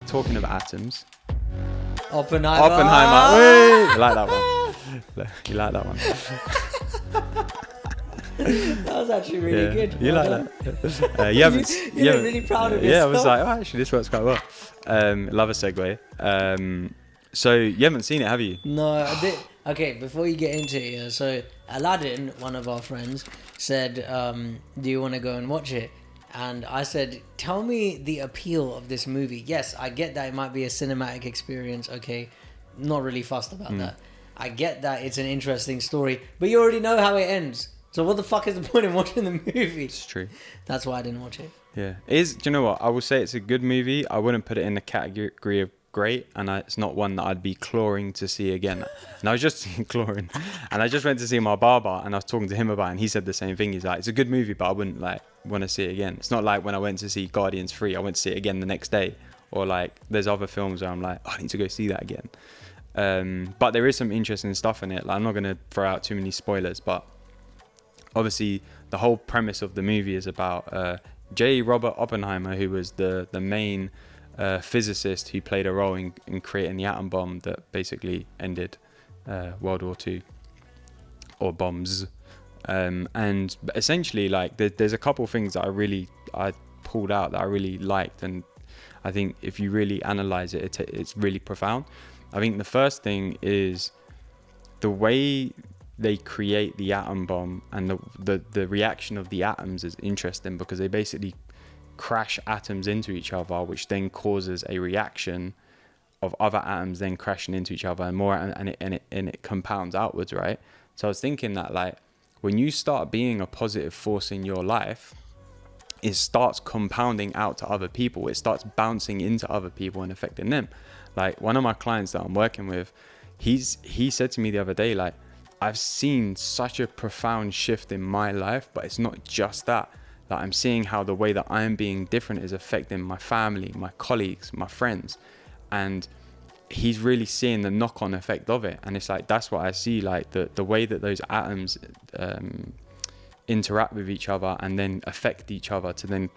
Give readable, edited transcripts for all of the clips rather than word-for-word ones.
talking of atoms. Oppenheimer. Wait! You like that one? You like that one? That was actually really good. You Well like done. that? You look really proud of yourself. Yeah, I was like, oh, actually, this works quite well. Love a segue. So you haven't seen it, have you? No, I did. Okay, before you get into it, yeah, so Aladdin, one of our friends, said, do you want to go and watch it? And I said, tell me the appeal of this movie. Yes, I get that it might be a cinematic experience. Okay, not really fussed about that. I get that it's an interesting story, but you already know how it ends. So what the fuck is the point in watching the movie? It's true. That's why I didn't watch it. Yeah. Do you know what? I will say it's a good movie. I wouldn't put it in the category of great, and it's not one that I'd be clawing to see again. And I was just clawing, and I just went to see my barber, and I was talking to him about it, and he said the same thing. He's like, it's a good movie, but I wouldn't like want to see it again. It's not like when I went to see Guardians 3, I went to see it again the next day, or like there's other films where I'm like, oh, I need to go see that again. But there is some interesting stuff in it. Like, I'm not going to throw out too many spoilers, but obviously the whole premise of the movie is about J. Robert Oppenheimer, who was the main physicist who played a role in creating the atom bomb that basically ended World War II, or bombs. And essentially, like, there's a couple things that I pulled out that I really liked, and I think if you really analyze it, it's really profound. I think the first thing is the way they create the atom bomb, and the reaction of the atoms is interesting, because they basically crash atoms into each other, which then causes a reaction of other atoms then crashing into each other, and more, and it compounds outwards, right? So I was thinking that, like, when you start being a positive force in your life, it starts compounding out to other people. It starts bouncing into other people and affecting them. Like, one of my clients that I'm working with, he said to me the other day, like, I've seen such a profound shift in my life, but it's not just that. Like, I'm seeing how the way that I'm being different is affecting my family, my colleagues, my friends. And he's really seeing the knock-on effect of it. And it's like, that's what I see, like the way that those atoms interact with each other and then affect each other to then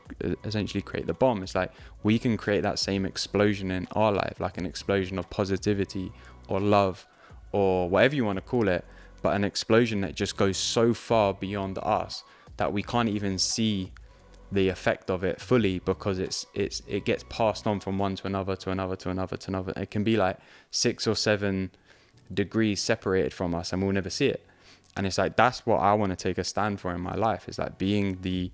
essentially create the bomb. It's like, we can create that same explosion in our life, like an explosion of positivity or love or whatever you want to call it, but an explosion that just goes so far beyond us that we can't even see the effect of it fully, because it gets passed on from one to another to another to another to another. It can be like 6 or 7 degrees separated from us, and we'll never see it. And it's like, that's what I want to take a stand for in my life. It's like being the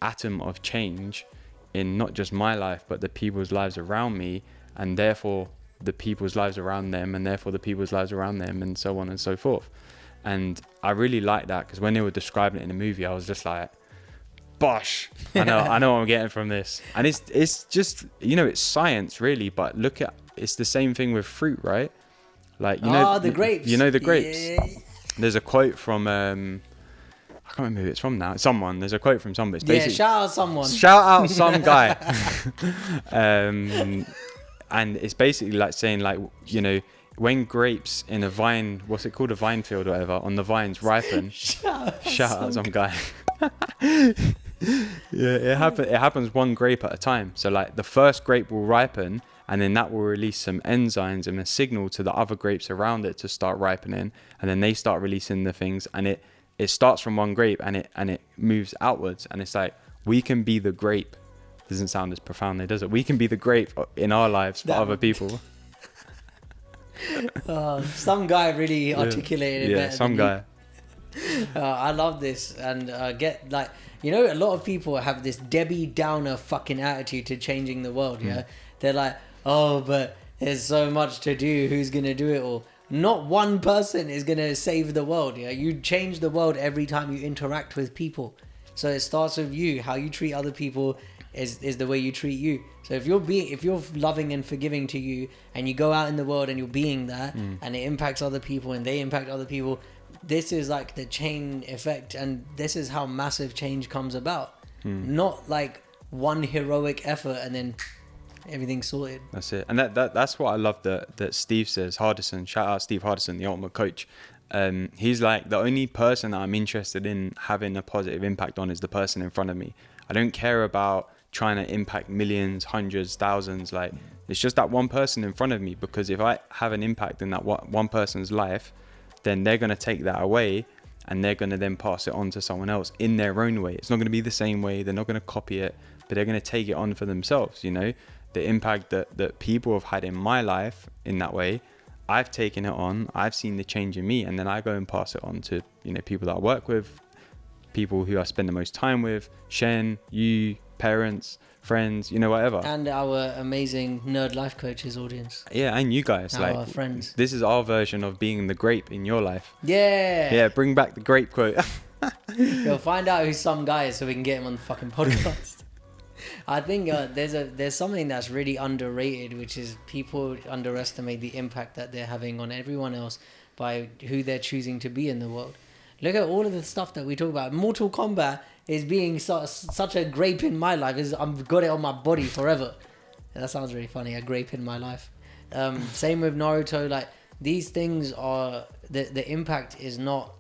atom of change in not just my life, but the people's lives around me, and therefore the people's lives around them, and therefore the people's lives around them, and so on and so forth. And I really like that, because when they were describing it in the movie, I was just like, bosh, I know what I'm getting from this. And it's just, you know, it's science really, but it's the same thing with fruit, right? Like, you know, the grapes. You know the grapes. Yeah. There's a quote from I can't remember who it's from now. There's a quote from somebody. It's basically, shout out someone. Shout out some guy. And it's basically like saying, like, you know, when grapes in a vine, what's it called, a vine field or whatever, on the vines ripen. shout out some guy. Yeah, it happens one grape at a time. So, like, the first grape will ripen, and then that will release some enzymes and a signal to the other grapes around it to start ripening, and then they start releasing the things, and it starts from one grape and it moves outwards. And it's like, we can be the grape. Doesn't sound as profoundly, does it? We can be the grape in our lives for other people. Some guy really articulated it better. Some guy. I love this, and get, like, you know, a lot of people have this Debbie Downer fucking attitude to changing the world. Yeah, they're like, oh, but there's so much to do. Who's gonna do it all? Not one person is gonna save the world. Yeah, you change the world every time you interact with people. So it starts with you. How you treat other people is the way you treat you. So if you're loving and forgiving to you, and you go out in the world and you're being that, and it impacts other people and they impact other people, this is like the chain effect, and this is how massive change comes about. Not like one heroic effort and then everything's sorted. That's it. And that's what I love that Steve says. Hardison, shout out Steve Hardison, the ultimate coach. He's like, the only person that I'm interested in having a positive impact on is the person in front of me. I don't care about trying to impact millions, hundreds, thousands. Like, It's just that one person in front of me, because if I have an impact in that one person's life, then they're going to take that away and they're going to then pass it on to someone else in their own way. It's not going to be the same way. They're not going to copy it, but they're going to take it on for themselves. You know, the impact that people have had in my life in that way, I've taken it on. I've seen the change in me, and then I go and pass it on to, you know, people that I work with, people who I spend the most time with, Shen, you, parents, friends, you know, whatever. And our amazing Nerd Life Coaches audience. Yeah, and you guys. Our friends. This is our version of being the grape in your life. Yeah. Yeah, bring back the grape quote. You'll find out who some guy is so we can get him on the fucking podcast. I think there's something that's really underrated, which is people underestimate the impact that they're having on everyone else by who they're choosing to be in the world. Look at all of the stuff that we talk about. Mortal Kombat is being such a grape in my life. I've got it on my body forever. That sounds really funny. A grape in my life. Same with Naruto. Like, these things are the impact is not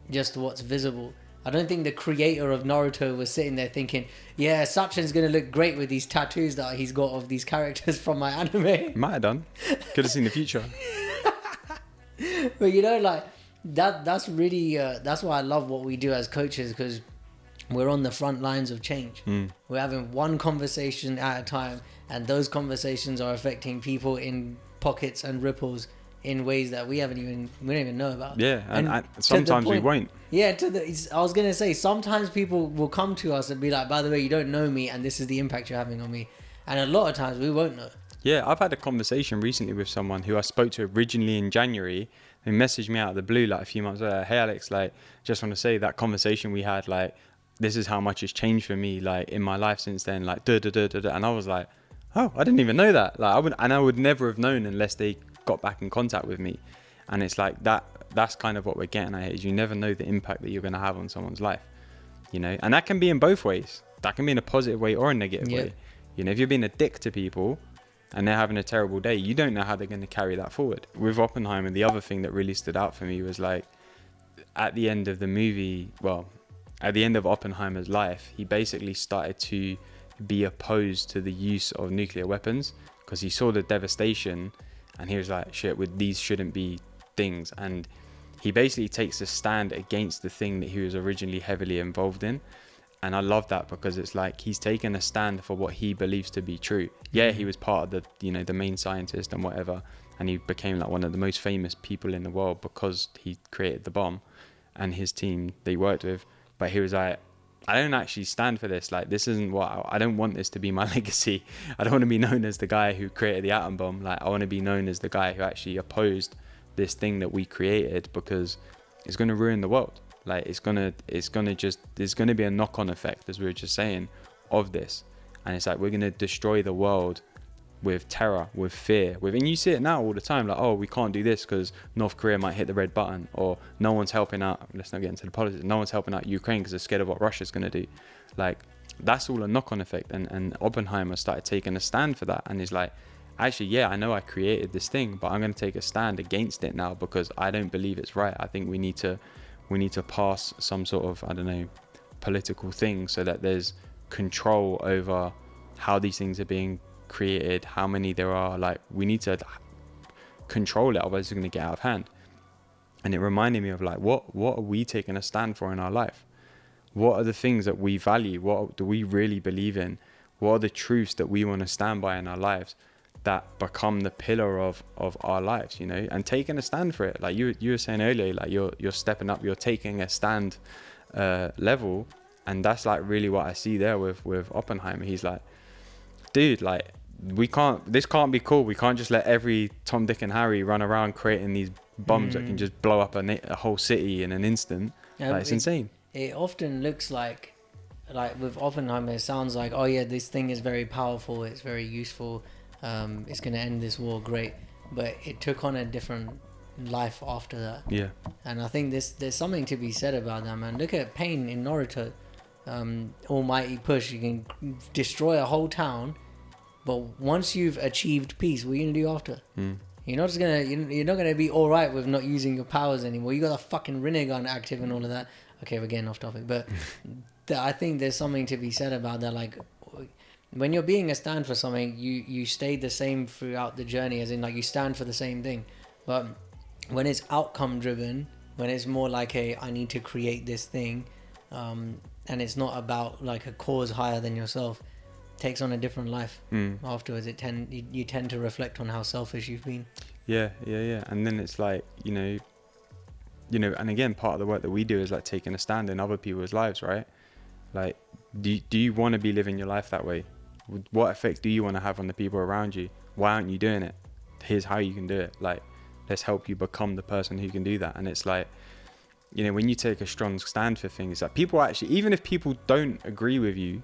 just what's visible. I don't think the creator of Naruto was sitting there thinking, yeah, Sachin's going to look great with these tattoos that he's got of these characters from my anime. Might have done. Could have seen the future. But you know, like, that's really that's why I love what we do as coaches, because we're on the front lines of change. We're having one conversation at a time, and those conversations are affecting people in pockets and ripples in ways that we don't even know about. Yeah, and sometimes we won't. Yeah, I was gonna say, sometimes people will come to us and be like, by the way, you don't know me, and this is the impact you're having on me. And a lot of times we won't know. Yeah, I've had a conversation recently with someone who I spoke to originally in January, who messaged me out of the blue like a few months later. Hey Alex, like, just want to say that conversation we had, like, this is how much it's changed for me, like, in my life since then, like, and I was like, oh, I didn't even know that. Like, I would never have known unless they got back in contact with me. And it's like that's kind of what we're getting at, is you never know the impact that you're going to have on someone's life, you know. And that can be in both ways. That can be in a positive way or a negative way. You know, if you're being a dick to people and they're having a terrible day, you don't know how they're going to carry that forward. With Oppenheimer, the other thing that really stood out for me was, like, at the end of the movie, at the end of Oppenheimer's life, he basically started to be opposed to the use of nuclear weapons, because he saw the devastation and he was like, shit, these shouldn't be things. And he basically takes a stand against the thing that he was originally heavily involved in. And I love that, because it's like he's taken a stand for what he believes to be true. Yeah, he was part of the main scientist and whatever, and he became like one of the most famous people in the world because he created the bomb, and his team they worked with. But he was like, I don't actually stand for this. Like, this isn't what I don't want this to be my legacy. I don't want to be known as the guy who created the atom bomb. Like, I want to be known as the guy who actually opposed this thing that we created, because it's going to ruin the world. Like, there's going to be a knock-on effect, as we were just saying, of this. And it's like, we're going to destroy the world with terror, with fear, and you see it now all the time, like, oh, we can't do this because North Korea might hit the red button, or no one's helping out, let's not get into the politics, no one's helping out Ukraine because they're scared of what Russia's going to do. Like, that's all a knock-on effect. And Oppenheimer started taking a stand for that, and he's like, actually, yeah, I know I created this thing, but I'm going to take a stand against it now, because I don't believe it's right. I think we need to pass some sort of, I don't know, political thing so that there's control over how these things are being created, how many there are. Like, we need to control it, otherwise it's going to get out of hand. And it reminded me of, like, what are we taking a stand for in our life? What are the things that we value? What do we really believe in? What are the truths that we want to stand by in our lives that become the pillar of our lives, you know? And taking a stand for it, like you were saying earlier, like you're stepping up, you're taking a stand level. And that's like really what I see there with Oppenheimer. He's like, dude, like, this can't be cool. We can't just let every Tom, Dick and Harry run around creating these bombs that can just blow up a whole city in an instant. Like, it's insane. It often looks like with Oppenheimer, it sounds like, oh yeah, this thing is very powerful, it's very useful, it's going to end this war, great. But it took on a different life after that. Yeah. And I think there's something to be said about that, man. Look at Pain in Naruto. Almighty push, you can destroy a whole town, but once you've achieved peace, what are you gonna do after? You're not gonna be all right with not using your powers anymore. You got a fucking Rinnegan active and all of that. Okay, we're getting off topic, but I think there's something to be said about that. Like, when you're being a stand for something, you stay the same throughout the journey, as in like you stand for the same thing. But when it's outcome driven, when it's more like I need to create this thing, and it's not about like a cause higher than yourself, it takes on a different life. Afterwards you tend to reflect on how selfish you've been. Yeah. And then it's like, and again, part of the work that we do is like taking a stand in other people's lives, right? Like, do you want to be living your life that way? What effect do you want to have on the people around you? Why aren't you doing it? Here's how you can do it. Like, let's help you become the person who can do that. And it's like, when you take a strong stand for things, that people actually, even if people don't agree with you,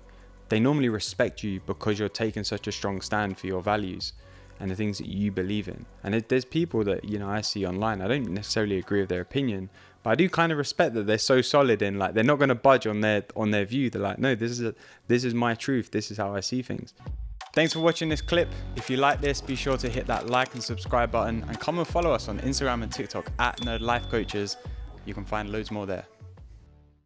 they normally respect you because you're taking such a strong stand for your values and the things that you believe in. And there's people that, I see online, I don't necessarily agree with their opinion, but I do kind of respect that they're so solid in, like, they're not going to budge on their view. They're like, no, this is my truth. This is how I see things. Thanks for watching this clip. If you like this, be sure to hit that like and subscribe button, and come and follow us on Instagram and TikTok @NerdLifeCoaches. You can find loads more there.